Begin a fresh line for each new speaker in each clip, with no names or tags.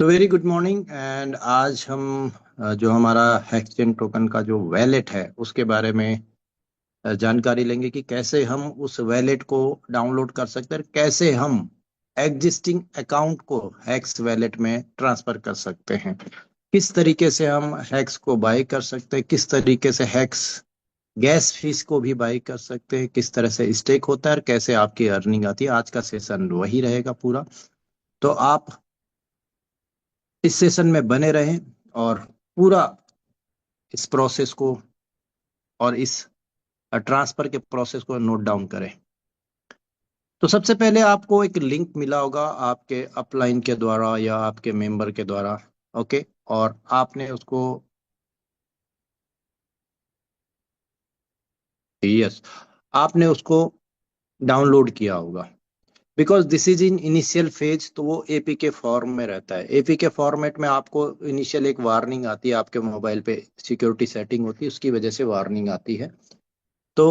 तो very good morning and आज हम जो हमारा हेक्सचेन टोकन का जो वैलेट है उसके बारे में जानकारी लेंगे कि कैसे हम उस वैलेट को डाउनलोड कर सकते हैं, कैसे हम एग्जिस्टिंग अकाउंट को हेक्स वैलेट में ट्रांसफर कर सकते हैं, किस तरीके से हम हेक्स को बाय कर सकते हैं, किस तरीके से हेक्स गैस फीस को भी बाय कर सकते हैं, किस तरह से स्टेक होता है और कैसे आपकी अर्निंग आती है। आज का सेशन वही रहेगा पूरा। तो आप इस सेशन में बने रहें और पूरा इस प्रोसेस को और इस ट्रांसफर के प्रोसेस को नोट डाउन करें। तो सबसे पहले आपको एक लिंक मिला होगा आपके अपलाइन के द्वारा या आपके मेंबर के द्वारा। ओके। और आपने उसको, यस, आपने उसको डाउनलोड किया होगा। Because this is in initial phase, तो वो एपीके फॉर्म में रहता है। एपीके फॉर्मेट में आपको इनिशियल एक वार्निंग आती है, आपके मोबाइल पे सिक्योरिटी सेटिंग होती है, उसकी वजह से वार्निंग आती है। तो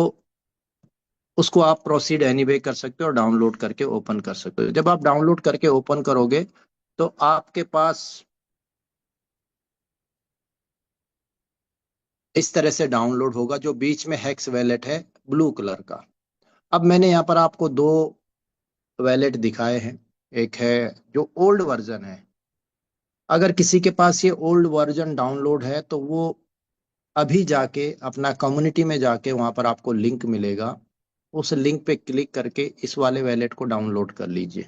उसको आप प्रोसीड एनीवे कर सकते हो और डाउनलोड करके ओपन कर सकते हो। जब आप डाउनलोड करके ओपन करोगे तो आपके पास इस तरह से डाउनलोड होगा, जो बीच में हेक्स वैलेट है ब्लू कलर का। अब मैंने यहाँ पर आपको दो वैलेट दिखाए हैं। एक है जो ओल्ड वर्जन है। अगर किसी के पास ये ओल्ड वर्जन डाउनलोड है तो वो अभी जाके अपना कम्युनिटी में जाके वहां पर आपको लिंक मिलेगा, उस लिंक पे क्लिक करके इस वाले वैलेट को डाउनलोड कर लीजिए।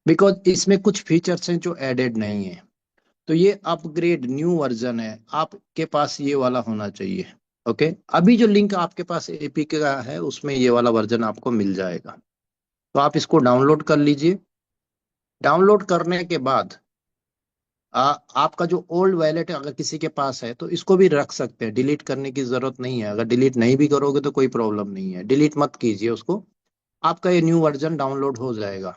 बिकॉज इसमें कुछ फीचर्स हैं जो एडेड नहीं है। तो ये अपग्रेड न्यू वर्जन है, आपके पास ये वाला होना चाहिए। ओके। अभी जो लिंक आपके पास एपीके का है उसमें ये वाला वर्जन आपको मिल जाएगा। तो आप इसको डाउनलोड कर लीजिए। डाउनलोड करने के बाद आपका जो ओल्ड वैलेट है अगर किसी के पास है तो इसको भी रख सकते हैं, डिलीट करने की जरूरत नहीं है। अगर डिलीट नहीं भी करोगे तो कोई प्रॉब्लम नहीं है, डिलीट मत कीजिए उसको। आपका ये न्यू वर्जन डाउनलोड हो जाएगा।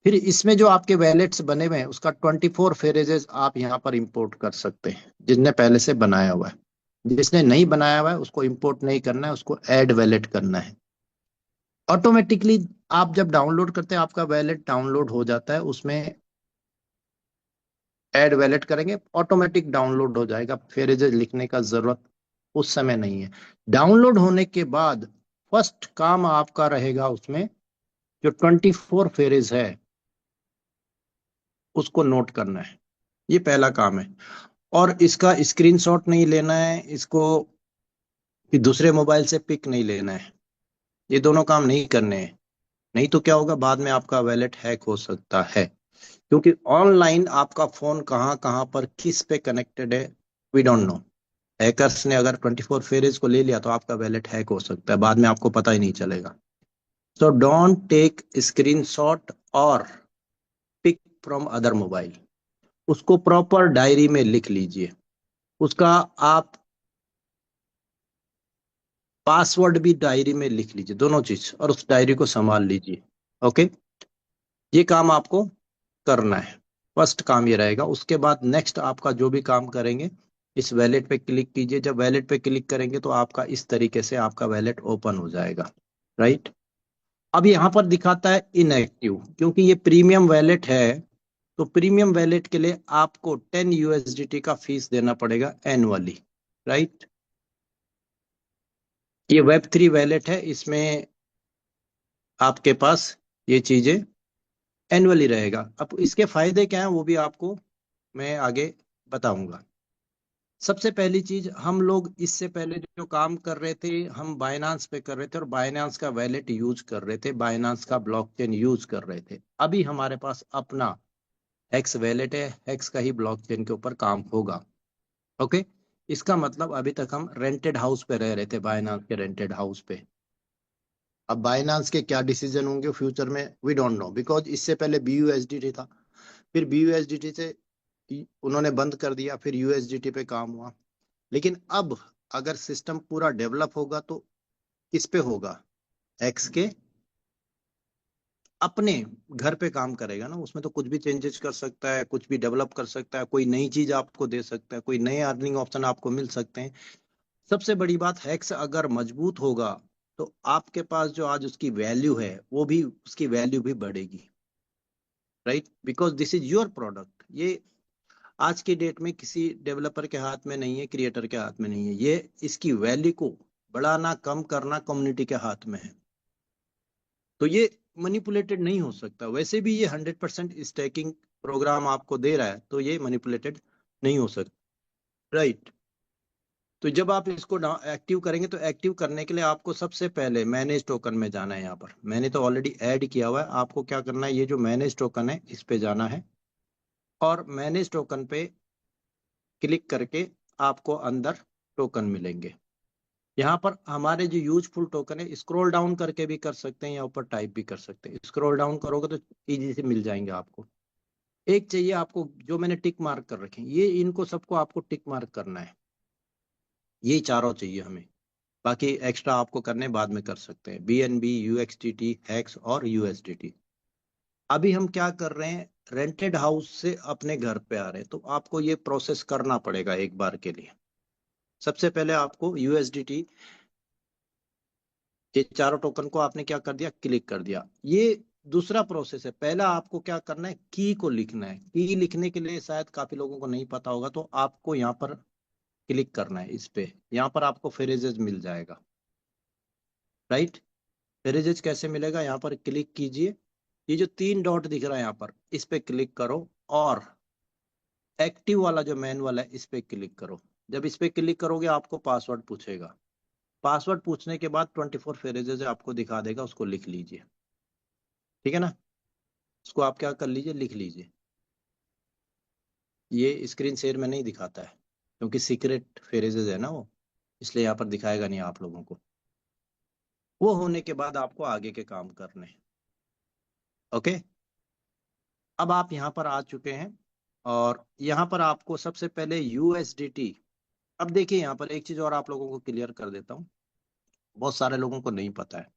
फिर इसमें जो आपके वैलेट्स बने हुए हैं उसका 24 फेरेजेस आप यहाँ पर इंपोर्ट कर सकते हैं, जिसने पहले से बनाया हुआ है। जिसने नहीं बनाया हुआ है उसको इंपोर्ट नहीं करना है, उसको ऐड वैलेट करना है। ऑटोमेटिकली आप जब डाउनलोड करते हैं आपका वैलेट डाउनलोड हो जाता है, उसमें ऐड वैलेट करेंगे ऑटोमेटिक डाउनलोड हो जाएगा, फेरेजेस लिखने का जरूरत उस समय नहीं है। डाउनलोड होने के बाद फर्स्ट काम आपका रहेगा उसमें जो 24 फेरेज है उसको नोट करना है। ये पहला काम है। और इसका स्क्रीनशॉट नहीं लेना है, इसको फिर दूसरे मोबाइल से पिक नहीं लेना है। ये दोनों काम नहीं करने हैं। नहीं तो क्या होगा, बाद में आपका वैलेट हैक हो सकता है। क्योंकि ऑनलाइन आपका फोन कहाँ कहाँ पर किस पे कनेक्टेड है, वी डोंट नो। हैकर्स ने अगर 24 फेरेज को ले लिया तो आपका वैलेट हैक हो सकता है, बाद में आपको पता ही नहीं चलेगा। सो डोंट टेक स्क्रीनशॉट और पिक फ्रॉम अदर मोबाइल। उसको प्रॉपर डायरी में लिख लीजिए। उसका आप पासवर्ड भी डायरी में लिख लीजिए, दोनों चीज, और उस डायरी को संभाल लीजिए। ओके। ये काम आपको करना है। फर्स्ट काम ये रहेगा। उसके बाद नेक्स्ट आपका जो भी काम करेंगे, इस वैलेट पे क्लिक कीजिए। जब वैलेट पे क्लिक करेंगे तो आपका इस तरीके से आपका वैलेट ओपन हो जाएगा। राइट। अब यहाँ पर दिखाता है इनएक्टिव, क्योंकि ये प्रीमियम वैलेट है। तो प्रीमियम वैलेट के लिए आपको 10 USDT का फीस देना पड़ेगा एनुअली। राइट। ये वेब 3 वैलेट है, इसमें आपके पास ये चीजें एनुअली रहेगा। अब इसके फायदे क्या हैं वो भी आपको मैं आगे बताऊंगा। सबसे पहली चीज, हम लोग इससे पहले जो काम कर रहे थे हम बायनांस पे कर रहे थे और बायनांस का वैलेट यूज कर रहे थे, बायनांस का ब्लॉकचेन यूज कर रहे थे। अभी हमारे पास अपना एक्स वैलेट है, एक्स का ही ब्लॉकचेन के ऊपर काम होगा। ओके। इसका मतलब अभी तक हम रेंटेड हाउस पे रह रहे थे, बायनांस के रेंटेड हाउस पे। अब बायनांस के क्या डिसीजन होंगे फ्यूचर में वी डोंट नो, बिकॉज इससे पहले BUSDT था। फिर BUSDT से उन्होंने बंद कर दिया, फिर USDT पे काम हुआ। लेकिन अब अगर सिस्टम पूरा डेवलप होगा तो किस पे होगा, एक्स के अपने घर पे काम करेगा ना। उसमें तो कुछ भी चेंजेस कर सकता है, कुछ भी डेवलप कर सकता है, कोई नई चीज आपको दे सकता है, कोई नए अर्निंग ऑप्शन आपको मिल सकते हैं। सबसे बड़ी बात, हैक्स अगर मजबूत होगा तो आपके पास जो आज उसकी वैल्यू है वो भी, उसकी वैल्यू भी बढ़ेगी। Right, because this is your product. ये आज की डेट में किसी डेवलपर के हाथ में नहीं है, क्रिएटर के हाथ में नहीं है, ये इसकी वैल्यू को बढ़ाना कम करना कम्युनिटी के हाथ में है। तो ये मैनिपुलेटेड नहीं हो सकता। वैसे भी ये 100% स्टैकिंग प्रोग्राम आपको दे रहा है, तो ये मैनिपुलेटेड नहीं हो सकता। राइट। तो जब आप इसको एक्टिव करेंगे, तो एक्टिव करने के लिए आपको सबसे पहले मैनेज टोकन में जाना है। यहाँ पर मैंने तो ऑलरेडी ऐड किया हुआ है। आपको क्या करना है, ये जो मैनेज टोकन है इस पे जाना है, और मैनेज टोकन पे क्लिक करके आपको अंदर टोकन मिलेंगे। यहाँ पर हमारे जो यूजफुल टोकन है, स्क्रॉल डाउन करके भी कर सकते हैं या ऊपर टाइप भी कर सकते हैं। स्क्रॉल डाउन करोगे तो इजी से मिल जाएंगे आपको। एक चाहिए आपको, जो मैंने टिक मार्क कर रखे हैं, ये इनको सबको आपको टिक मार्क करना है। ये चारों चाहिए हमें, बाकी एक्स्ट्रा आपको करने बाद में कर सकते हैं। BNB, UXDT, हैक्स और USDT। अभी हम क्या कर रहे हैं, रेंटेड हाउस से अपने घर पे आ रहे हैं, तो आपको ये प्रोसेस करना पड़ेगा एक बार के लिए। सबसे पहले आपको USDT, ये चारों टोकन को आपने क्या कर दिया, क्लिक कर दिया। ये दूसरा प्रोसेस है। पहला आपको क्या करना है, की को लिखना है। की लिखने के लिए शायद काफी लोगों को नहीं पता होगा, तो आपको यहाँ पर क्लिक करना है इस पे। यहाँ पर आपको फ्रेजेस मिल जाएगा। राइट। फ्रेजेस कैसे मिलेगा, यहाँ पर क्लिक कीजिए। ये जो तीन डॉट दिख रहा है यहाँ पर, इस पे क्लिक करो, और एक्टिव वाला जो मैनुअल है इस पे क्लिक करो। जब इस पे क्लिक करोगे आपको पासवर्ड पूछेगा। पासवर्ड पूछने के बाद 24 फ्रेजेस आपको दिखा देगा, उसको लिख लीजिए। ठीक है ना। उसको आप क्या कर लीजिए, लिख लीजिए। ये स्क्रीन शेयर में नहीं दिखाता है, क्योंकि सीक्रेट फ्रेजेस है ना वो, इसलिए यहाँ पर दिखाएगा नहीं आप लोगों को। वो होने के बाद आपको आगे के काम करने हैं। ओके। अब आप यहाँ पर आ चुके हैं, और यहाँ पर आपको सबसे पहले USDT। अब देखिए, यहाँ पर एक चीज और आप लोगों को क्लियर कर देता हूँ, बहुत सारे लोगों को नहीं पता है।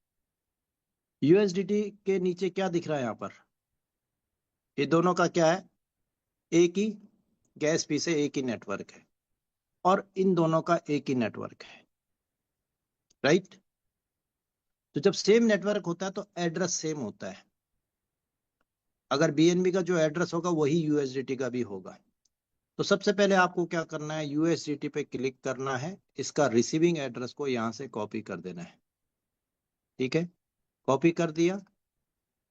USDT के नीचे क्या दिख रहा है यहाँ पर, ये दोनों का क्या है, एक ही गैस फी से एक ही नेटवर्क है, और इन दोनों का एक ही नेटवर्क है। राइट। तो जब सेम नेटवर्क होता है तो एड्रेस सेम होता है। अगर BNB का जो एड्रेस होगा वही USDT का भी होगा। तो सबसे पहले आपको क्या करना है, USDT पे क्लिक करना है, इसका रिसीविंग एड्रेस को यहाँ से कॉपी कर देना है। ठीक है, कॉपी कर दिया,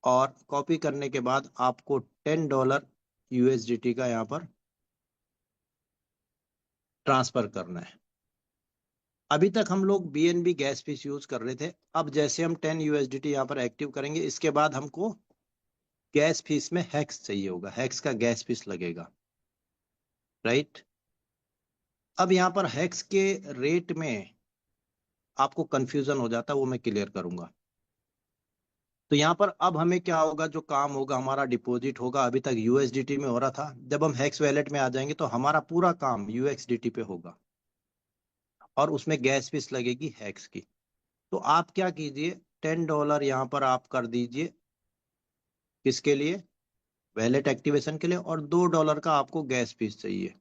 और कॉपी करने के बाद आपको $10 USDT का यहाँ पर ट्रांसफर करना है। अभी तक हम लोग BNB गैस फीस यूज कर रहे थे। अब जैसे हम 10 USDT यहाँ पर एक्टिव करेंगे, इसके बाद हमको गैस फीस में हैक्स चाहिए होगा, हैक्स का गैस फीस लगेगा। राइट। अब यहाँ पर हैक्स के रेट में आपको कंफ्यूजन हो जाता है, वो मैं क्लियर करूंगा। तो यहाँ पर अब हमें क्या होगा, जो काम होगा हमारा डिपॉजिट होगा। अभी तक USDT में हो रहा था, जब हम हैक्स वैलेट में आ जाएंगे तो हमारा पूरा काम UXDT पे होगा, और उसमें गैस फीस लगेगी हैक्स की। तो आप क्या कीजिए, $10 यहाँ पर आप कर दीजिए, किसके लिए, वैलेट एक्टिवेशन के लिए, और $2 का आपको गैस फीस चाहिए।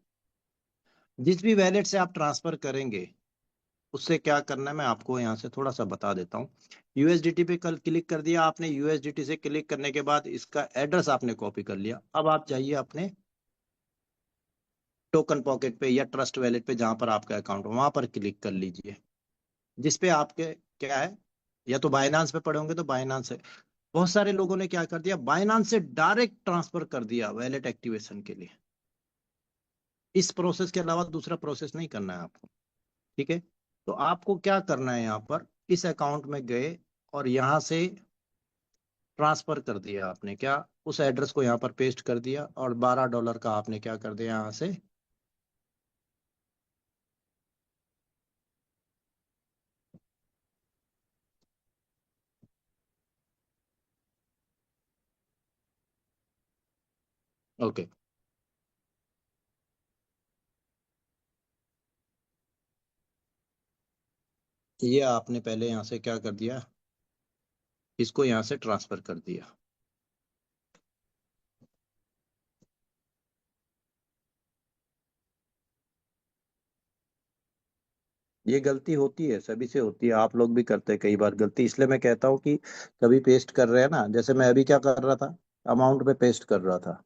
जिस भी वैलेट से आप ट्रांसफर करेंगे, उससे क्या करना है मैं आपको यहाँ से थोड़ा सा बता देता हूँ। USDT पे कल क्लिक कर दिया आपने, USDT से क्लिक करने के बाद इसका एड्रेस आपने कॉपी कर लिया। अब आप जाइए अपने टोकन पॉकेट पे या ट्रस्ट वैलेट पे, जहां पर आपका अकाउंट हो वहां पर क्लिक कर लीजिए, जिसपे आपके क्या है, या तो बाइनांस पे पड़े होंगे तो बाइनांस से। बहुत सारे लोगों ने क्या कर दिया, बाइनांस से डायरेक्ट ट्रांसफर कर दिया वैलेट एक्टिवेशन के लिए। इस प्रोसेस के अलावा दूसरा प्रोसेस नहीं करना है आपको। ठीक है। तो आपको क्या करना है, यहाँ पर इस अकाउंट में गए, और यहाँ से ट्रांसफर कर दिया आपने क्या, उस एड्रेस को यहाँ पर पेस्ट कर दिया, और $12 का आपने क्या कर दिया यहाँ से। ओके। ये आपने पहले यहाँ से क्या कर दिया, इसको यहाँ से ट्रांसफर कर दिया। ये गलती होती है, सभी से होती है, आप लोग भी करते हैं कई बार गलती, इसलिए मैं कहता हूँ कि कभी पेस्ट कर रहे हैं ना, जैसे मैं अभी क्या कर रहा था, अमाउंट पे पेस्ट कर रहा था।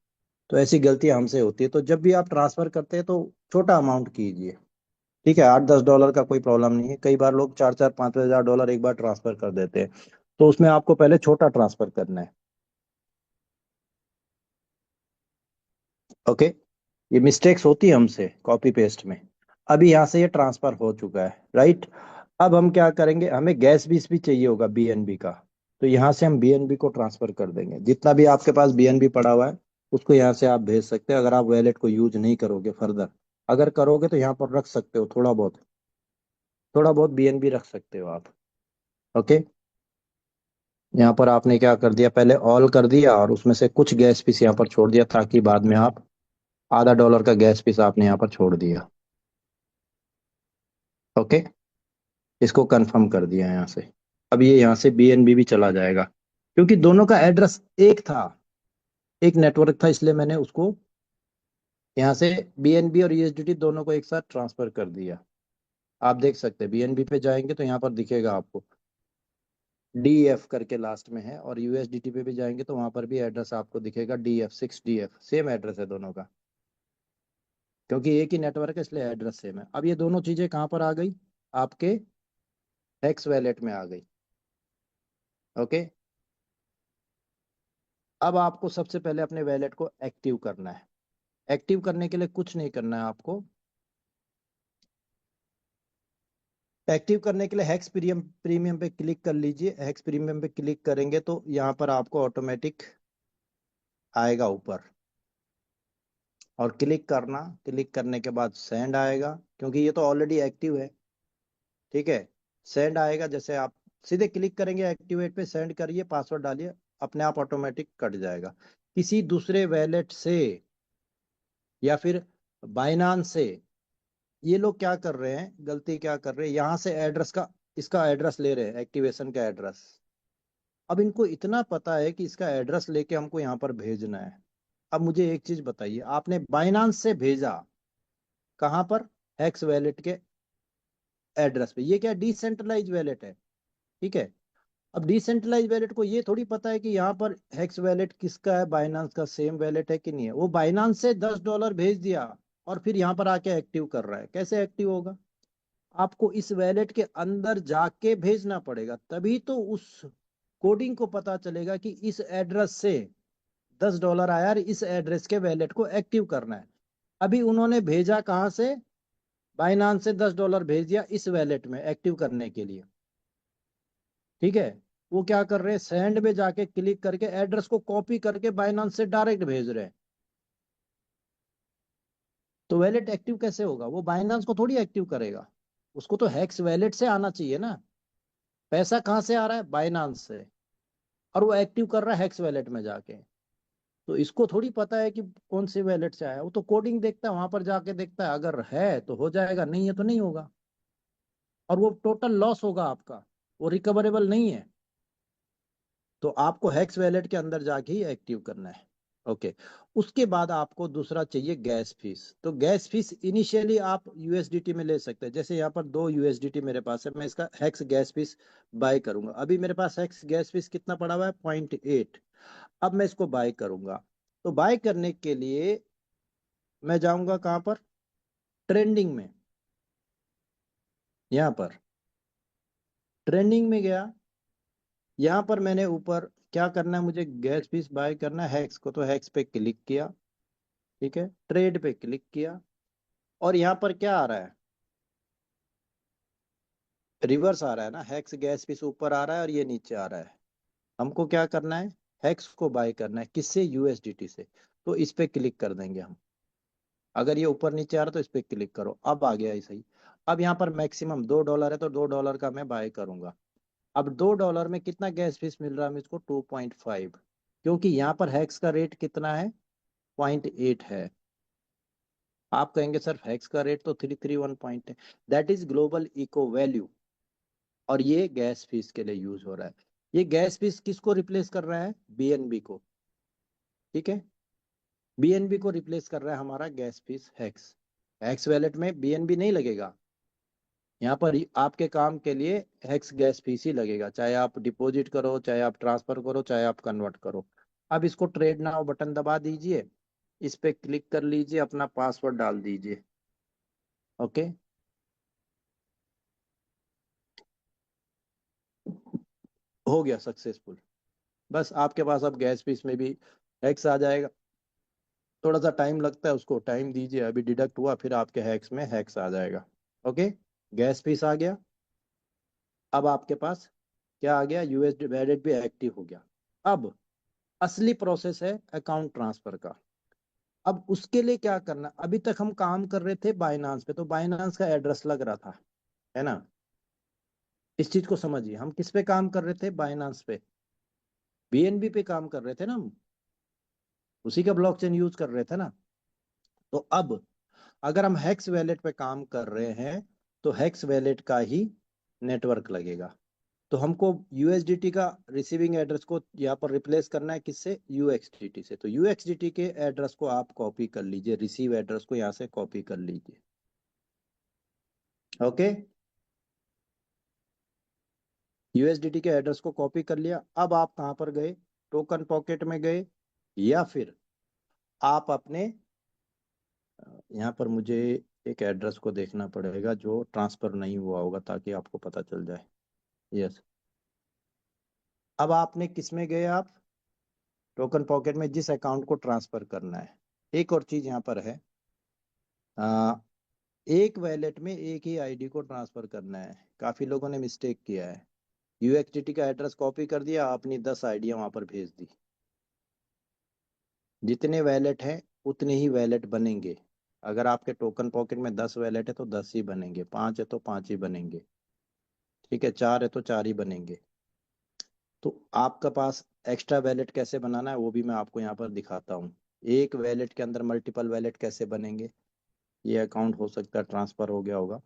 तो ऐसी गलती हमसे होती है, तो जब भी आप ट्रांसफर करते हैं तो छोटा अमाउंट कीजिए। ठीक है, 8-10 डॉलर का कोई प्रॉब्लम नहीं है। कई बार लोग 4-4 5 5 हज़ार डॉलर एक बार ट्रांसफर कर देते हैं, तो उसमें आपको पहले छोटा ट्रांसफर करना है। ओके, ये मिस्टेक्स होती है हमसे कॉपी पेस्ट में। अभी यहाँ से ये ट्रांसफर हो चुका है, राइट। अब हम क्या करेंगे, हमें गैस बीस भी चाहिए होगा बीएनबी का। तो यहाँ से हम बीएनबी को ट्रांसफर कर देंगे, जितना भी आपके पास बीएनबी पड़ा हुआ है उसको यहाँ से आप भेज सकते हैं, अगर आप वैलेट को यूज नहीं करोगे फर्दर। अगर करोगे तो यहाँ पर रख सकते हो, थोड़ा बहुत बीएनबी रख सकते हो आप। ओके, यहाँ पर आपने क्या कर दिया, पहले ऑल कर दिया और उसमें से कुछ गैस पीस यहाँ पर छोड़ दिया, ताकि बाद में आप $0.5 का गैस पीस आपने यहाँ पर छोड़ दिया। ओके, इसको कंफर्म कर दिया यहाँ से। अब ये यहाँ से बीएनबी भी चला जाएगा, क्योंकि दोनों का एड्रेस एक था, एक नेटवर्क था, इसलिए मैंने उसको यहाँ से बीएनबी और यूएसडीटी दोनों को एक साथ ट्रांसफर कर दिया। आप देख सकते हैं बीएनबी पे जाएंगे तो यहाँ पर दिखेगा आपको डीएफ करके लास्ट में है, और यूएसडीटी पे भी जाएंगे तो वहां पर भी एड्रेस आपको दिखेगा DF6DF, सेम एड्रेस है दोनों का, क्योंकि एक ही नेटवर्क है इसलिए एड्रेस सेम है। अब ये दोनों चीजें कहाँ पर आ गई, आपके हेक्स वैलेट में आ गई। ओके, अब आपको सबसे पहले अपने वैलेट को एक्टिव करना है। एक्टिव करने के लिए कुछ नहीं करना है आपको। एक्टिव करने के लिए हेक्स प्रीमियम प्रीमियम पे क्लिक कर लीजिए। हेक्स प्रीमियम पे क्लिक करेंगे तो यहाँ पर आपको ऑटोमेटिक आएगा ऊपर, और क्लिक करना, क्लिक करने के बाद सेंड आएगा, क्योंकि ये तो ऑलरेडी एक्टिव है। ठीक है, सेंड आएगा, जैसे आप सीधे क्लिक करेंगे एक्टिवेट पे, सेंड करिए, पासवर्ड डालिए, अपने आप ऑटोमेटिक कट जाएगा। किसी दूसरे वैलेट से या फिर बाइनांस से ये लोग क्या कर रहे हैं, गलती क्या कर रहे हैं, यहाँ से एड्रेस का, इसका एड्रेस ले रहे हैं, एक्टिवेशन का एड्रेस। अब इनको इतना पता है कि इसका एड्रेस लेके हमको यहाँ पर भेजना है। अब मुझे एक चीज बताइए, आपने बाइनांस से भेजा कहाँ पर, हेक्स वैलेट के एड्रेस पे। ये क्या डिसेंट्रलाइज वैलेट है, ठीक है। अब डिसेंट्रलाइज वैलेट को ये थोड़ी पता है कि यहाँ पर हेक्स वैलेट किसका है, बाइनांस का सेम वैलेट है कि नहीं है। वो बाइनांस से $10 भेज दिया और फिर यहाँ पर आके एक्टिव कर रहा है, कैसे एक्टिव होगा। आपको इस वैलेट के अंदर जाके भेजना पड़ेगा, तभी तो उस कोडिंग को पता चलेगा कि इस एड्रेस से $10 आया और इस एड्रेस के वैलेट को एक्टिव करना है। अभी उन्होंने भेजा कहाँ से, बाइनांस से $10 भेज दिया इस वैलेट में एक्टिव करने के लिए। ठीक है, वो क्या कर रहे हैं, सेंड में जाके क्लिक करके एड्रेस को कॉपी करके बाइनांस से डायरेक्ट भेज रहे हैं। तो वैलेट एक्टिव कैसे होगा, वो बाइनांस को थोड़ी एक्टिव करेगा, उसको तो हैक्स वैलेट से आना चाहिए ना। पैसा कहाँ से आ रहा है, बाइनांस से, और वो एक्टिव कर रहा है हैक्स वैलेट में जाके। तो इसको थोड़ी पता है कि कौन से वैलेट से आया, वो तो कोडिंग देखता है, वहां पर जाके देखता है, अगर है तो हो जाएगा, नहीं है तो नहीं होगा, और वो टोटल लॉस होगा आपका, वो रिकवरेबल नहीं है। तो आपको हेक्स वैलेट के अंदर जाके ही एक्टिव करना है। ओके, उसके बाद आपको दूसरा चाहिए गैस फीस। तो गैस फीस इनिशियली आप यूएसडीटी में ले सकते हैं, जैसे यहाँ पर 2 USDT मेरे पास है, मैं इसका हेक्स गैस फीस बाय करूंगा। अभी मेरे पास हेक्स गैस फीस कितना पड़ा हुआ है, 0.8। अब मैं इसको बाय करूंगा, तो बाय करने के लिए मैं जाऊंगा कहाँ पर, ट्रेंडिंग में। यहाँ पर ट्रेंडिंग में गया, यहाँ पर मैंने ऊपर क्या करना है, मुझे गैस फीस बाय करना है हैक्स को, तो हैक्स पे क्लिक किया। ठीक है, ट्रेड पे क्लिक किया, और यहाँ पर क्या आ रहा है, रिवर्स आ रहा है ना, हेक्स गैस पीस ऊपर आ रहा है और ये नीचे आ रहा है। हमको क्या करना है, हेक्स को बाय करना है, किससे, यूएसडीटी से। तो इस पे क्लिक कर देंगे हम। अगर ये ऊपर नीचे आ रहा है तो इस पे क्लिक करो, अब आ गया है सही। अब यहाँ पर मैक्सिमम $2 है, तो $2 का मैं बाय करूंगा। अब $2 में कितना गैस फीस मिल रहा है मुझको, 2.5, क्योंकि यहाँ पर हेक्स का रेट कितना है, 0.8 है। आप कहेंगे सर हेक्स का रेट तो 331 पॉइंट है, that is global eco value, और ये गैस फीस के लिए यूज हो रहा है। ये गैस फीस किसको रिप्लेस कर रहा है, बीएनबी को। ठीक है, बीएनबी को रिप्लेस कर रहा है हमारा gas fees hex. Hex wallet में बीएनबी नहीं लगेगा, यहाँ पर आपके काम के लिए हेक्स गैस फीस ही लगेगा, चाहे आप डिपॉजिट करो, चाहे आप ट्रांसफर करो, चाहे आप कन्वर्ट करो। अब इसको ट्रेड नाउ बटन दबा दीजिए, इस पे क्लिक कर लीजिए, अपना पासवर्ड डाल दीजिए। ओके, हो गया सक्सेसफुल। बस आपके पास अब गैस फीस में भी हैक्स आ जाएगा। थोड़ा सा टाइम लगता है, उसको टाइम दीजिए, अभी डिडक्ट हुआ, फिर आपके हैक्स में हैक्स आ जाएगा। ओके, गैस फीस आ गया। अब आपके पास क्या आ गया, यूएसडी वैलेट भी एक्टिव हो गया। अब असली प्रोसेस है अकाउंट ट्रांसफर का। अब उसके लिए क्या करना, अभी तक हम काम कर रहे थे बाइनांस पे, तो बाइनांस का एड्रेस लग रहा था, है ना। इस चीज को समझिए, हम किस पे काम कर रहे थे, बाइनांस पे, बीएनबी पे काम कर रहे थे ना हम, उसी का ब्लॉकचेन यूज कर रहे थे ना। तो अब अगर हम हेक्स वैलेट पे काम कर रहे हैं, तो हेक्स वैलेट का ही नेटवर्क लगेगा। तो हमको यूएसडीटी का रिसीविंग एड्रेस को यहाँ पर रिप्लेस करना है, किससे, यूएक्सडीटी से। तो यूएक्सडीटी के एड्रेस को आप कॉपी कर लीजिए, रिसीव एड्रेस को यहाँ से कॉपी कर लीजिए। ओके, यूएसडीटी के एड्रेस को कॉपी कर लिया। अब आप कहाँ पर गए, टोकन पॉकेट में गए, या फिर आप अपने यहाँ पर मुझे एक एड्रेस को देखना पड़ेगा जो ट्रांसफर नहीं हुआ होगा, ताकि आपको पता चल जाए। यस, अब आपने किस में गए, आप टोकन पॉकेट में, जिस अकाउंट को ट्रांसफर करना है। एक और चीज यहाँ पर है, आ, एक वैलेट में एक ही आईडी को ट्रांसफर करना है। काफी लोगों ने मिस्टेक किया है, यूएक्सडीटी का एड्रेस कॉपी कर दिया, अपनी 10 आईडियां वहां पर भेज दी। जितने वैलेट हैं उतने ही वैलेट बनेंगे। अगर आपके टोकन पॉकेट में 10 वैलेट है तो 10 ही बनेंगे, 5 है तो 5 ही बनेंगे, ठीक है, 4 है तो 4 ही बनेंगे। तो आपका पास एक्स्ट्रा वैलेट कैसे बनाना है वो भी मैं आपको यहाँ पर दिखाता हूँ। एक वैलेट के अंदर मल्टीपल वैलेट कैसे बनेंगे, ये अकाउंट हो सकता है ट्रांसफर हो गया होगा।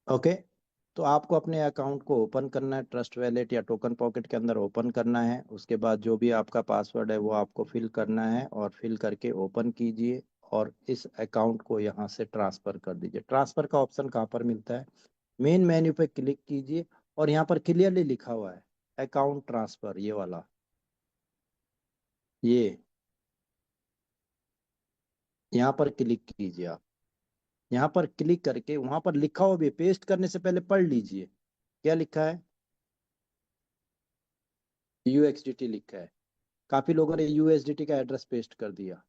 ओके, तो आपको अपने अकाउंट को ओपन करना है, ट्रस्ट वैलेट या टोकन पॉकेट के अंदर ओपन करना है। उसके बाद जो भी आपका पासवर्ड है वो आपको फिल करना है, और फिल करके ओपन कीजिए, और इस अकाउंट को यहाँ से ट्रांसफर कर दीजिए। ट्रांसफर का ऑप्शन कहाँ पर मिलता है, मेन मेन्यू पे क्लिक कीजिए, और यहाँ पर क्लियरली लिखा हुआ है अकाउंट ट्रांसफर, ये वाला, ये यहाँ पर क्लिक कीजिए आप। यहाँ पर क्लिक करके वहां पर लिखा हुआ भी, पेस्ट करने से पहले पढ़ लीजिए क्या लिखा है, यूएक्सडीटी लिखा है। काफी लोगों ने यूएसडीटी का एड्रेस पेस्ट कर दिया,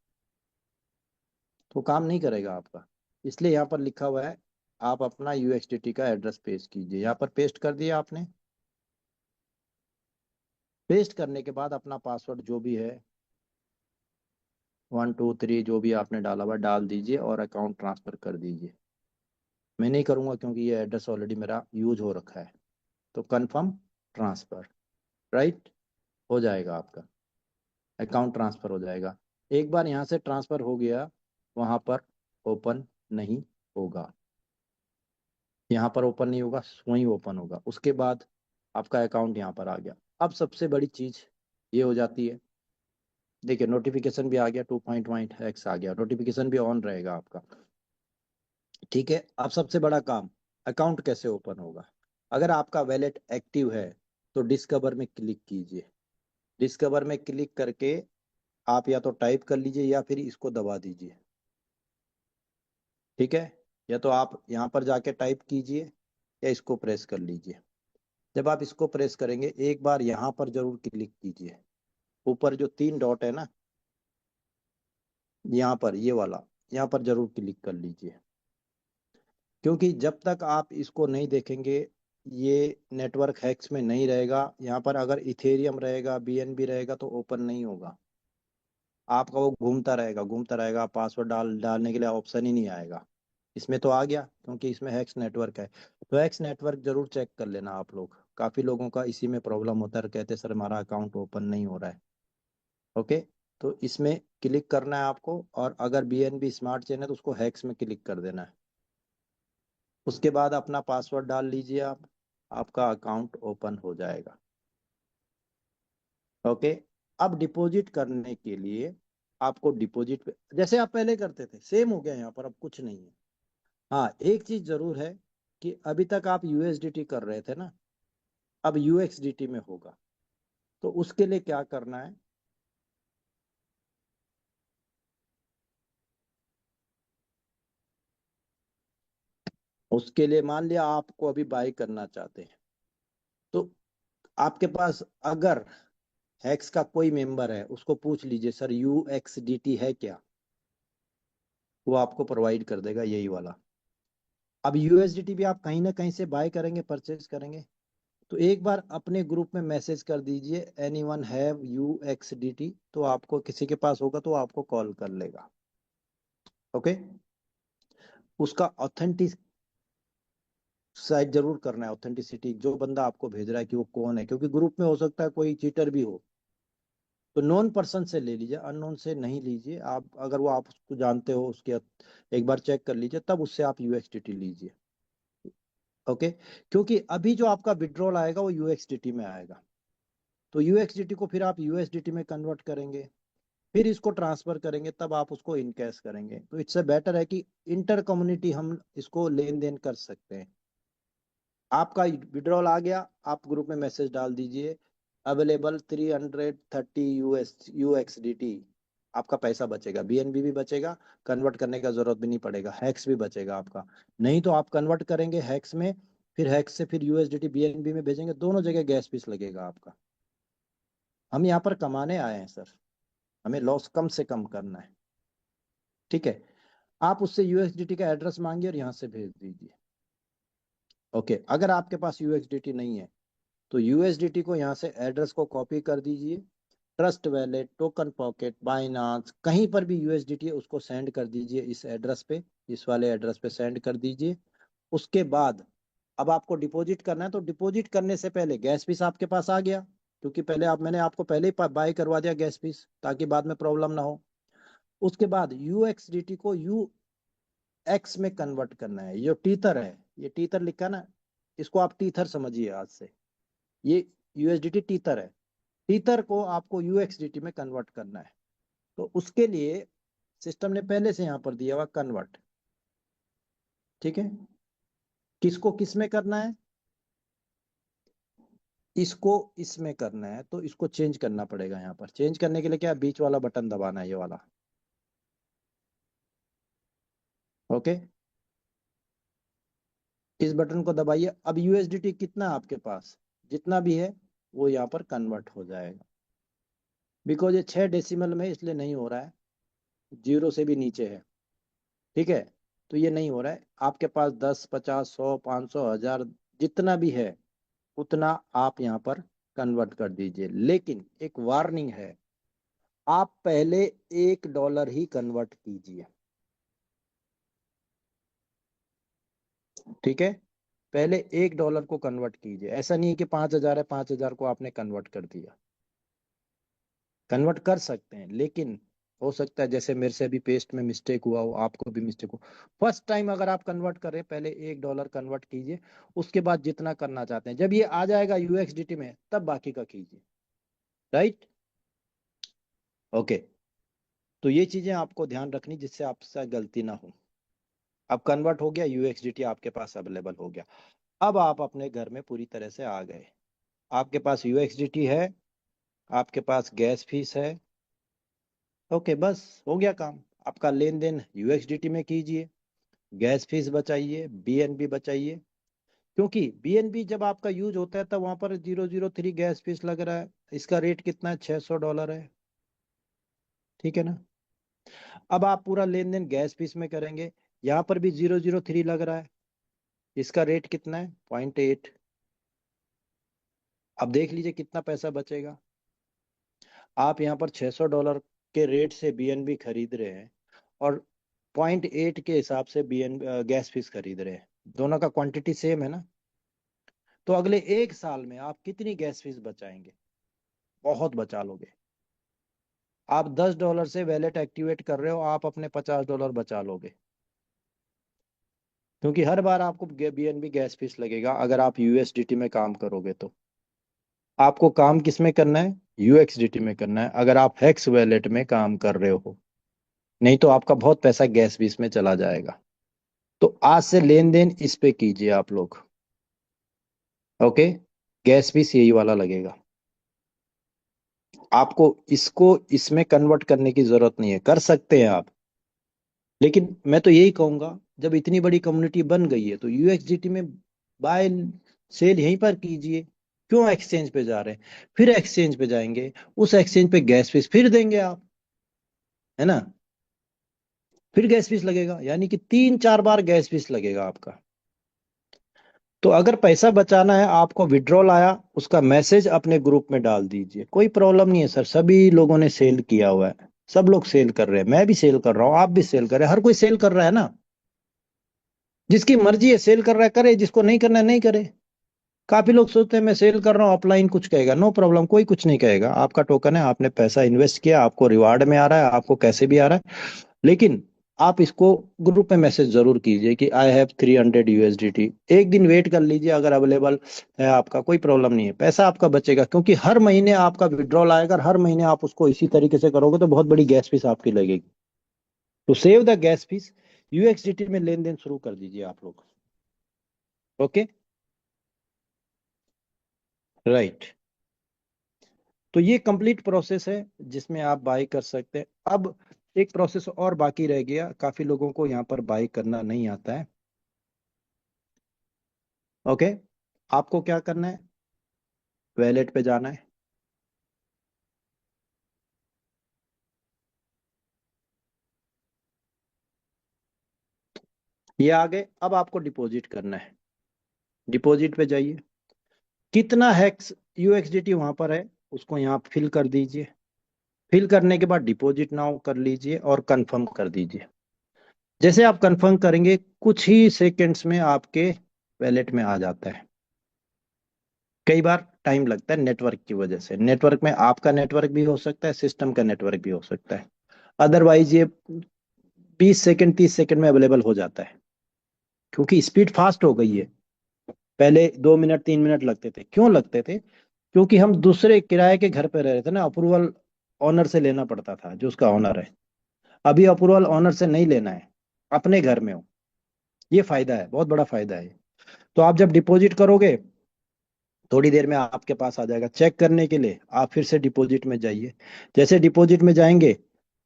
तो काम नहीं करेगा आपका। इसलिए यहाँ पर लिखा हुआ है आप अपना यूएसडीटी का एड्रेस पेस्ट कीजिए। यहाँ पर पेस्ट कर दिया आपने। पेस्ट करने के बाद अपना पासवर्ड जो भी है, 1 2 3 जो भी आपने डाला हुआ डाल दीजिए, और अकाउंट ट्रांसफर कर दीजिए। मैं नहीं करूंगा क्योंकि ये एड्रेस ऑलरेडी मेरा यूज हो रखा है। तो कंफर्म ट्रांसफर, राइट, हो जाएगा आपका अकाउंट ट्रांसफर हो जाएगा। एक बार यहाँ से ट्रांसफर हो गया, वहां पर ओपन नहीं होगा, यहाँ पर ओपन नहीं होगा, वहीं ओपन होगा। उसके बाद आपका अकाउंट यहाँ पर आ गया। अब सबसे बड़ी चीज ये हो जाती है, देखिए नोटिफिकेशन भी आ गया, 2.1x आ गया, नोटिफिकेशन भी ऑन रहेगा आपका। ठीक है, अब सबसे बड़ा काम, अकाउंट कैसे ओपन होगा। अगर आपका वैलेट एक्टिव है तो डिस्कवर में क्लिक कीजिए। डिस्कवर में क्लिक करके आप या तो टाइप कर लीजिए या फिर इसको दबा दीजिए, ठीक है। या तो आप यहाँ पर जाके टाइप कीजिए, या इसको प्रेस कर लीजिए। जब आप इसको प्रेस करेंगे, एक बार यहाँ पर जरूर क्लिक कीजिए, ऊपर जो 3 डॉट है ना, यहाँ पर ये वाला, यहाँ पर जरूर क्लिक कर लीजिए। क्योंकि जब तक आप इसको नहीं देखेंगे, ये नेटवर्क हैक्स में नहीं रहेगा। यहाँ पर अगर इथेरियम रहेगा, बीएनबी रहेगा, तो ओपन नहीं होगा। आपका वो घूमता रहेगा, पासवर्ड डालने के लिए ऑप्शन ही नहीं आएगा। इसमें तो आ गया क्योंकि इसमें हैक्स नेटवर्क है। तो हैक्स नेटवर्क जरूर चेक कर लेना आप लोग, काफी लोगों का इसी में प्रॉब्लम होता है, कहते हैं सर हमारा अकाउंट ओपन नहीं हो रहा है। ओके, तो इसमें क्लिक करना है आपको, और अगर बीएनबी स्मार्ट चेन है तो उसको हैक्स में क्लिक कर देना है। उसके बाद अपना पासवर्ड डाल लीजिए आप, आपका अकाउंट ओपन हो जाएगा। ओके, अब डिपॉजिट करने के लिए आपको डिपॉजिट पे जैसे आप पहले करते थे सेम हो गया यहाँ पर, अब कुछ नहीं है। हाँ, एक चीज जरूर है कि अभी तक आप यूएसडीटी कर रहे थे ना, अब यूएक्सडीटी में होगा। तो उसके लिए क्या करना है, उसके लिए मान लिया आपको अभी बाई करना चाहते हैं, तो आपके पास अगर हैक्स का कोई मेंबर है उसको पूछ लीजिए सर यूएक्सडीटी है क्या, वो आपको प्रोवाइड कर देगा यही वाला। अब यूएसडीटी भी आप कहीं ना कहीं से बाय करेंगे, परचेज करेंगे, तो एक बार अपने ग्रुप में मैसेज कर दीजिए एनी वन हैव यूएक्सडीटी, तो आपको किसी के पास होगा तो आपको कॉल कर लेगा। ओके, उसका ऑथेंटिक साइट जरूर करना है, ऑथेंटिसिटी जो बंदा आपको भेज रहा है कि वो कौन है, क्योंकि ग्रुप में हो सकता है कोई चीटर भी हो। तो नॉन पर्सन से ले लीजिए, अननोन से नहीं लीजिए। आप अगर वो आप उसको जानते हो उसके एक बार चेक कर लीजिए, तब उससे आप यूएक्सडीटी लीजिए। ओके, क्योंकि अभी जो आपका विड्रॉल आएगा वो यूएक्सडीटी में आएगा, तो यूएक्सडीटी को फिर आप यूएसडीटी में कन्वर्ट करेंगे, फिर इसको ट्रांसफर करेंगे, तब आप उसको इन कैश करेंगे। तो इससे बेटर है कि इंटर कम्युनिटी हम इसको लेन देन कर सकते हैं। आपका विड्रॉल आ गया, आप ग्रुप में मैसेज डाल दीजिए अवेलेबल 330 यूएक्सडीटी, आपका पैसा बचेगा, बीएनबी भी बचेगा, कन्वर्ट करने का जरूरत भी नहीं पड़ेगा, हैक्स भी बचेगा आपका। नहीं तो आप कन्वर्ट करेंगे हैक्स में, फिर हैक्स से फिर यूएसडीटी बीएनबी में भेजेंगे, दोनों जगह गैस फीस लगेगा आपका। हम यहाँ पर कमाने आए हैं सर, हमें लॉस कम से कम करना है। ठीक है, आप उससे यूएसडीटी का एड्रेस मांगिए और यहाँ से भेज दीजिए। ओके, अगर आपके पास यूएसडीटी नहीं है तो यूएसडीटी को यहाँ से एड्रेस को कॉपी कर दीजिए, trust wallet, token pocket, Binance, कहीं पर भी यूएसडीटी है उसको सेंड कर दीजिए इस एड्रेस पे, इस वाले एड्रेस पे सेंड कर दीजिए। उसके बाद अब आपको डिपॉजिट करना है, तो डिपॉजिट करने से पहले गैस फीस आपके पास आ गया, क्योंकि पहले आप मैंने आपको पहले ही बाय करवा दिया गैस फीस, ताकि बाद में प्रॉब्लम ना हो। उसके बाद यूएक्सडीटी को यूएक्स में कन्वर्ट करना है। ये टीथर है, ये टीथर लिखा ना, इसको आप टीथर समझिए आज से, ये यूएसडीटी टीथर है। टीथर को आपको यूएक्सडीटी में कन्वर्ट करना है, तो उसके लिए सिस्टम ने पहले से यहाँ पर दिया हुआ कन्वर्ट। ठीक है, किसको किस में करना है, इसको इसमें करना है, तो इसको चेंज करना पड़ेगा। यहाँ पर चेंज करने के लिए क्या, बीच वाला बटन दबाना है, ये वाला। ओके, इस बटन को दबाइए। अब यूएसडीटी कितना है आपके पास, जितना भी है वो यहाँ पर कन्वर्ट हो जाएगा। बिकॉज ये 6 डेसिमल में इसलिए नहीं हो रहा है, जीरो से भी नीचे है। ठीक है, तो ये नहीं हो रहा है। आपके पास 10, 50, 100, 500, 1000 जितना भी है उतना आप यहाँ पर कन्वर्ट कर दीजिए। लेकिन एक वार्निंग है, आप पहले $1 ही कन्वर्ट कीजिए। ठीक है, पहले $1 को कन्वर्ट कीजिए। ऐसा नहीं है कि 5,000 है, 5,000 को आपने कन्वर्ट कर दिया। कन्वर्ट कर सकते हैं, लेकिन हो सकता है जैसे मेरे से अभी पेस्ट में मिस्टेक हुआ हो, आपको भी मिस्टेक हो। फर्स्ट टाइम अगर आप कन्वर्ट करें, पहले $1 कन्वर्ट कीजिए, उसके बाद जितना करना चाहते हैं, जब ये आ जाएगा यूएक्सडीटी में तब बाकी का कीजिए। Right, okay. तो ये चीजें आपको ध्यान रखनी जिससे आपसे गलती ना हो। अब कन्वर्ट हो गया, यूएक्सडीटी आपके पास अवेलेबल हो गया। अब आप अपने घर में पूरी तरह से आ गए, आपके पास यूएक्सडीटी है, आपके पास गैस फीस है। ओके, बस हो गया काम। आपका लेन देन यूएक्सडीटी में कीजिए, गैस फीस बचाइए, बीएनबी बचाइए। क्योंकि बीएनबी जब आपका यूज होता है तब वहां पर 003 गैस फीस लग रहा है, इसका रेट कितना है, $600 है। ठीक है ना, अब आप पूरा लेन देन गैस फीस में करेंगे, यहाँ पर भी 003 लग रहा है, इसका रेट कितना है, 0.8। अब देख लीजिए कितना पैसा बचेगा। आप यहाँ पर $600 के रेट से बीएनबी खरीद रहे हैं, और 0.8 के हिसाब से बीएन गैस फीस खरीद रहे हैं, दोनों का क्वांटिटी सेम है ना। तो अगले 1 साल में आप कितनी गैस फीस बचाएंगे, बहुत बचा लोगे। आप $10 से वैलेट एक्टिवेट कर रहे हो, आप अपने $50 बचा लोगे, क्योंकि हर बार आपको बीएनबी गैस फीस लगेगा अगर आप यूएसडीटी में काम करोगे तो। आपको काम किस में करना है? यूएक्सडीटी में करना है, अगर आप हेक्स वैलेट में काम कर रहे हो। नहीं तो आपका बहुत पैसा गैस बीस में चला जाएगा। तो आज से लेन देन इस पे कीजिए आप लोग। ओके। गैस फीस यही वाला लगेगा। आपको इसको इसमें कन्वर्ट करने की जरूरत नहीं है, कर सकते हैं आप। लेकिन मैं तो यही कहूंगा, जब इतनी बड़ी कम्युनिटी बन गई है तो यूएसडीटी में बाय सेल यहीं पर कीजिए। क्यों एक्सचेंज पे जा रहे हैं? फिर एक्सचेंज पे जाएंगे, उस एक्सचेंज पे गैस फीस फिर देंगे आप, है ना? फिर गैस फीस लगेगा, यानी कि 3 4 बार गैस फीस लगेगा आपका। तो अगर पैसा बचाना है, आपको विड्रॉल आया, उसका मैसेज अपने ग्रुप में डाल दीजिए, कोई प्रॉब्लम नहीं है सर, सभी लोगों ने सेल किया हुआ है। सब लोग सेल कर रहे हैं, मैं भी सेल कर रहा हूँ, आप भी सेल कर रहे हैं, हर कोई सेल कर रहा है ना। जिसकी मर्जी है सेल कर रहा है करे, जिसको नहीं करना है नहीं करे। काफी लोग सोचते हैं मैं सेल कर रहा हूँ ऑफलाइन कुछ कहेगा, नो प्रॉब्लम, कोई कुछ नहीं कहेगा। आपका टोकन है, आपने पैसा इन्वेस्ट किया, आपको रिवार्ड में आ रहा है, आपको कैसे भी आ रहा है। लेकिन आप इसको ग्रुप में मैसेज जरूर कीजिए कि आई हैव 300 यूएसडीटी। एक दिन वेट कर लीजिए, अगर अवेलेबल है आपका, कोई प्रॉब्लम नहीं है, पैसा आपका बचेगा, क्योंकि हर महीने आपका विड्रॉल आएगा और हर महीने आप उसको इसी तरीके से करोगे तो बहुत बड़ी गैस फीस आपकी लगेगी। तो सेव द गैस फीस, यूएक्सडीटी में लेन देन शुरू कर दीजिए आप लोग। ओके। राइट। तो ये कंप्लीट प्रोसेस है जिसमें आप बाई कर सकते हैं। अब एक प्रोसेस और बाकी रह गया, काफी लोगों को यहाँ पर बाई करना नहीं आता है। ओके। आपको क्या करना है? वैलेट पे जाना है। ये आ गए, अब आपको डिपॉजिट करना है। डिपॉजिट पे जाइए, कितना हैक्स यूएक्सडीटी वहां पर है उसको यहाँ फिल कर दीजिए। फिल करने के बाद डिपॉजिट नाउ कर लीजिए और कंफर्म कर दीजिए। जैसे आप कंफर्म करेंगे, कुछ ही सेकंड्स में आपके वैलेट में आ जाता है। कई बार टाइम लगता है नेटवर्क की वजह से, नेटवर्क में आपका नेटवर्क भी हो सकता है, सिस्टम का नेटवर्क भी हो सकता है। अदरवाइज ये 20 सेकंड 30 सेकंड में अवेलेबल हो जाता है, क्योंकि स्पीड फास्ट हो गई है। पहले 2 मिनट 3 मिनट लगते थे, क्यों लगते थे? क्योंकि हम दूसरे किराए के घर पे रह रहे थे ना, अप्रूवल ऑनर से लेना पड़ता था, जो उसका ऑनर है। अभी अप्रूवल ऑनर से नहीं लेना है, अपने घर में हो। ये फायदा है, बहुत बड़ा फायदा है। तो आप जब डिपॉजिट करोगे, थोड़ी देर में आपके पास आ जाएगा, चेक करने के लिए आप फिर से डिपॉजिट में जाइए। जैसे डिपॉजिट में जाएंगे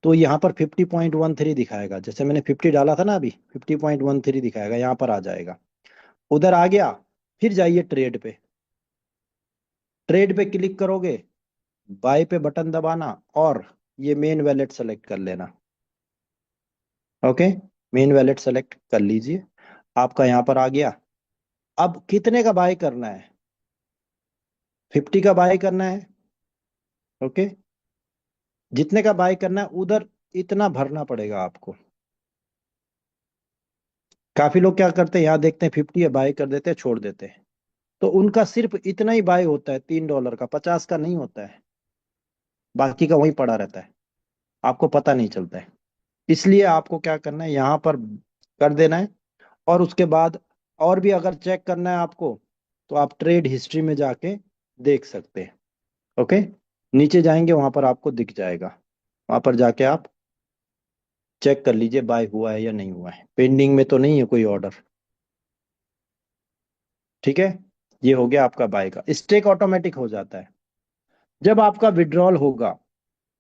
तो यहाँ पर 50.13 दिखाएगा, जैसे मैंने 50 डाला था ना, अभी 50.13 दिखाएगा, यहाँ पर आ जाएगा। उधर आ गया, फिर जाइए ट्रेड पे। ट्रेड पे क्लिक करोगे, बाय पे बटन दबाना, और ये मेन वैलेट सेलेक्ट कर लेना। ओके। मेन वैलेट सेलेक्ट कर लीजिए, आपका यहाँ पर आ गया। अब कितने का बाय करना है? 50 का बाय करना है। ओके। जितने का बाय करना है उधर इतना भरना पड़ेगा आपको। काफी लोग क्या करते हैं, यहाँ देखते हैं 50 है, बाय कर देते हैं, छोड़ देते हैं। तो उनका सिर्फ इतना ही बाय होता है, $3 का, 50 का नहीं होता है। बाकी का वहीं पड़ा रहता है, आपको पता नहीं चलता है। इसलिए आपको क्या करना है, यहाँ पर कर देना है। और उसके बाद और भी अगर चेक करना है आपको, तो आप ट्रेड हिस्ट्री में जाके देख सकते हैं। ओके। नीचे जाएंगे, वहां पर आपको दिख जाएगा, वहां पर जाके आप चेक कर लीजिए बाय हुआ है या नहीं हुआ है, पेंडिंग में तो नहीं है कोई ऑर्डर। ठीक है। ये हो गया आपका बाय का, स्टेक ऑटोमेटिक हो जाता है। जब आपका विड्रॉल होगा,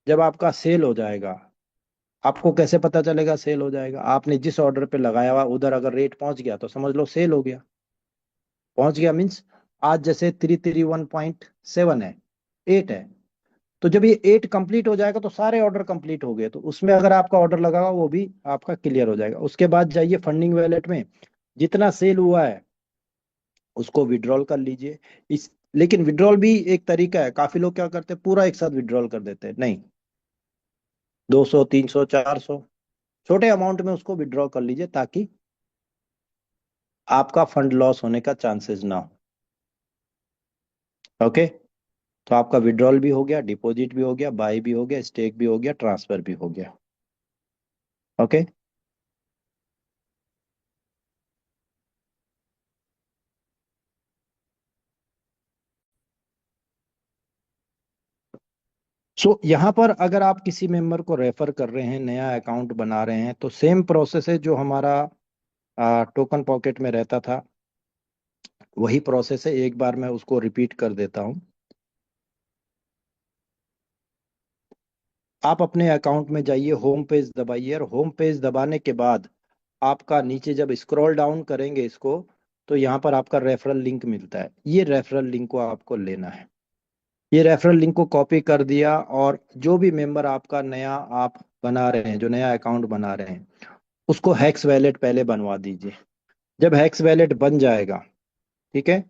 जब आपका सेल हो जाएगा, आपको कैसे पता चलेगा सेल हो जाएगा? आपने जिस ऑर्डर पे लगाया हुआ उधर अगर रेट पहुंच गया तो समझ लो सेल हो गया। पहुंच गया मीन्स, आज जैसे 331.7 है, 8 है, तो जब ये 8 कंप्लीट हो जाएगा तो सारे ऑर्डर कंप्लीट हो गए, तो उसमें अगर आपका ऑर्डर लगा हुआ वो भी आपका क्लियर हो जाएगा। उसके बाद जाइए फंडिंग वैलेट में, जितना सेल हुआ है उसको विड्रॉल कर लीजिए। इस लेकिन विड्रॉल भी एक तरीका है, काफी लोग क्या करते हैं पूरा एक साथ विड्रॉल कर देते हैं, नहीं। 200 300 400 छोटे अमाउंट में उसको विड्रॉ कर लीजिए, ताकि आपका फंड लॉस होने का चांसेस ना हो। ओके। तो आपका विड्रॉल भी हो गया, डिपॉजिट भी हो गया, बाय भी हो गया, स्टेक भी हो गया, ट्रांसफर भी हो गया। ओके। यहाँ पर अगर आप किसी मेंबर को रेफर कर रहे हैं, नया अकाउंट बना रहे हैं, तो सेम प्रोसेस है जो हमारा टोकन पॉकेट में रहता था, वही प्रोसेस है। एक बार मैं उसको रिपीट कर देता हूँ। आप अपने अकाउंट में जाइए, होम पेज दबाइए, और होम पेज दबाने के बाद आपका नीचे जब स्क्रॉल डाउन करेंगे इसको, तो यहाँ पर आपका रेफरल लिंक मिलता है। ये रेफरल लिंक को आपको लेना है। ये रेफरल लिंक को कॉपी कर दिया, और जो भी मेंबर आपका नया आप बना रहे हैं, जो नया अकाउंट बना रहे हैं, उसको हैक्स वैलेट पहले बनवा दीजिए। जब हैक्स वैलेट बन जाएगा, ठीक है,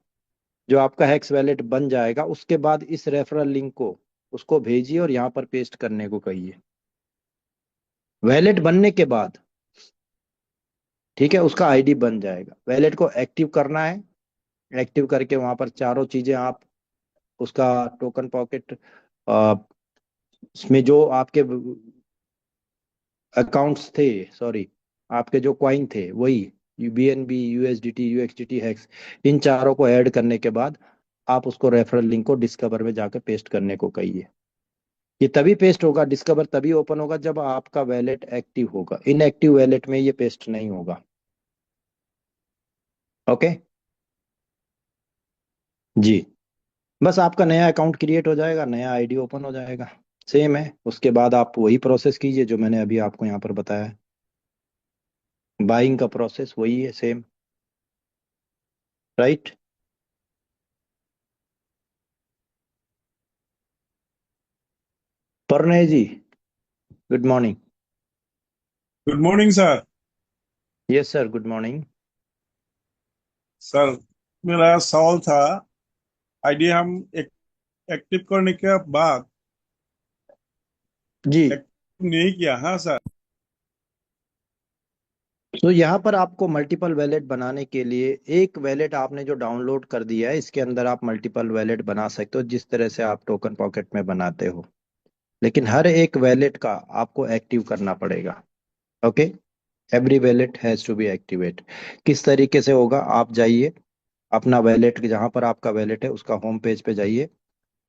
जो आपका हैक्स वैलेट बन जाएगा, उसके बाद इस रेफरल लिंक को उसको भेजिए और यहाँ पर पेस्ट करने को कहिए। वैलेट बनने के बाद, ठीक है, उसका आईडी बन जाएगा। वैलेट को एक्टिव करना है। एक्टिव करके वहां पर चारों चीजें आप उसका टोकन पॉकेट इसमें जो आपके अकाउंट्स थे, सॉरी, आपके जो कॉइन थे वही बीएनबी, यूएसडीटी, यूएक्सडीटी, हैक्स, इन चारों को ऐड करने के बाद आप उसको रेफरल लिंक को डिस्कवर में जाकर पेस्ट करने को कहिए। ये तभी पेस्ट होगा, डिस्कवर तभी ओपन होगा जब आपका वैलेट एक्टिव होगा। इनएक्टिव वैलेट में ये पेस्ट नहीं होगा। ओके जी। बस आपका नया अकाउंट क्रिएट हो जाएगा, नया आईडी ओपन हो जाएगा। सेम है। उसके बाद आप वही प्रोसेस कीजिए जो मैंने अभी आपको यहाँ पर बताया है। बाइंग का प्रोसेस वही है, same. Right. Pranay ji, good morning.
Good morning sir.
Yes sir, good morning.
Sir, मेरा सवाल था, आइडिया हम एक्टिव करने के बाद
जी।
एक्टिव नहीं किया। हाँ सर।
तो यहाँ पर आपको मल्टीपल वैलेट बनाने के लिए, एक वैलेट आपने जो डाउनलोड कर दिया है, इसके अंदर आप मल्टीपल वैलेट बना सकते हो जिस तरह से आप टोकन पॉकेट में बनाते हो। लेकिन हर एक वैलेट का आपको एक्टिव करना पड़ेगा। Okay. Every wallet has to be activate. किस तरीके से होगा, आप जाइए अपना वैलेट, जहां पर आपका वैलेट है उसका होम पेज पे जाइए,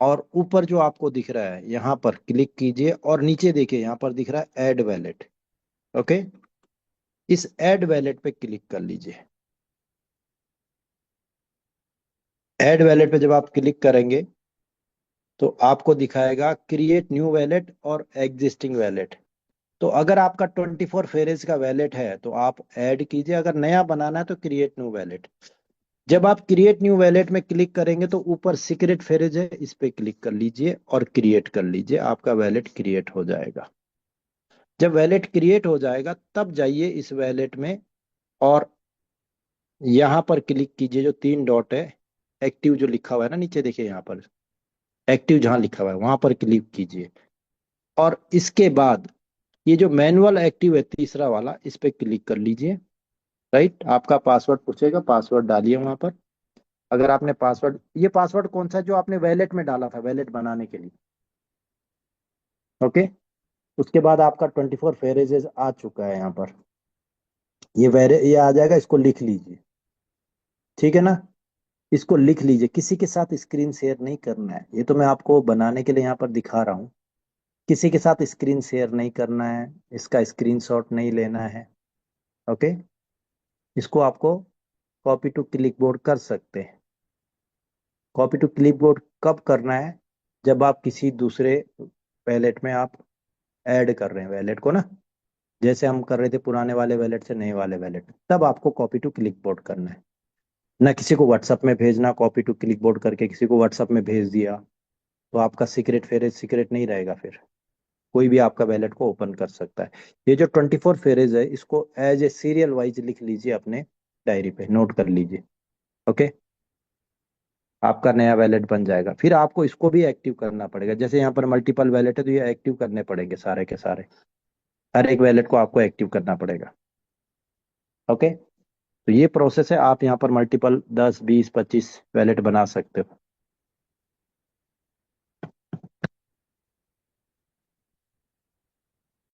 और ऊपर जो आपको दिख रहा है यहाँ पर क्लिक कीजिए, और नीचे देखिए यहाँ पर दिख रहा है ऐड वैलेट। ओके। इस ऐड वैलेट पे क्लिक कर लीजिए। ऐड वैलेट पे जब आप क्लिक करेंगे तो आपको दिखाएगा क्रिएट न्यू वैलेट और एग्जिस्टिंग वैलेट। तो अगर आपका 24 फेरेज का वैलेट है तो आप ऐड कीजिए, अगर नया बनाना है तो क्रिएट न्यू वैलेट। जब आप क्रिएट न्यू वैलेट में क्लिक करेंगे तो ऊपर सीक्रेट फेरेज है, इस पे क्लिक कर लीजिए और क्रिएट कर लीजिए, आपका वैलेट क्रिएट हो जाएगा। जब वैलेट क्रिएट हो जाएगा तब जाइए इस वैलेट में, और यहाँ पर क्लिक कीजिए, जो 3 डॉट है, एक्टिव जो लिखा हुआ है ना नीचे, देखिए यहाँ पर एक्टिव जहाँ लिखा हुआ है वहां पर क्लिक कीजिए, और इसके बाद ये जो मैनुअल एक्टिव है तीसरा वाला, इस पे क्लिक कर लीजिए। राइट। आपका पासवर्ड पूछेगा, पासवर्ड डालिए वहां पर। अगर आपने पासवर्ड, ये पासवर्ड कौन सा है जो आपने वैलेट में डाला था वैलेट बनाने के लिए। ओके। उसके बाद आपका 24 फेरेजेस आ चुका है यहाँ पर। ये आ जाएगा, इसको लिख लीजिए। ठीक है ना। इसको लिख लीजिए, किसी के साथ स्क्रीन शेयर नहीं करना है। ये तो मैं आपको बनाने के लिए यहाँ पर दिखा रहा हूँ। किसी के साथ स्क्रीन शेयर नहीं करना है, इसका स्क्रीनशॉट नहीं लेना है। ओके। इसको आपको कॉपी टू क्लिपबोर्ड कर सकते हैं। कॉपी टू क्लिपबोर्ड कब करना है, जब आप किसी दूसरे वैलेट में आप ऐड कर रहे हैं वैलेट को ना, जैसे हम कर रहे थे पुराने वाले वैलेट से नए वाले वैलेट, तब आपको कॉपी टू क्लिपबोर्ड करना है। ना किसी को व्हाट्सअप में भेजना, कॉपी टू क्लिपबोर्ड करके किसी को व्हाट्सअप में भेज दिया तो आपका सीक्रेट फेरेज सीक्रेट नहीं रहेगा। फिर कोई भी आपका वैलेट को ओपन कर सकता है। ये जो 24 फेरेज है, इसको एज ए सीरियल वाइज लिख लीजिए अपने डायरी पे, नोट कर लीजिए। ओके। आपका नया वैलेट बन जाएगा। फिर आपको इसको भी एक्टिव करना पड़ेगा, जैसे यहाँ पर मल्टीपल वैलेट है तो ये एक्टिव करने पड़ेंगे सारे के सारे। हर एक वैलेट को आपको एक्टिव करना पड़ेगा। ओके। तो ये प्रोसेस है, आप यहाँ पर मल्टीपल 10, 20, 25 वैलेट बना सकते हो।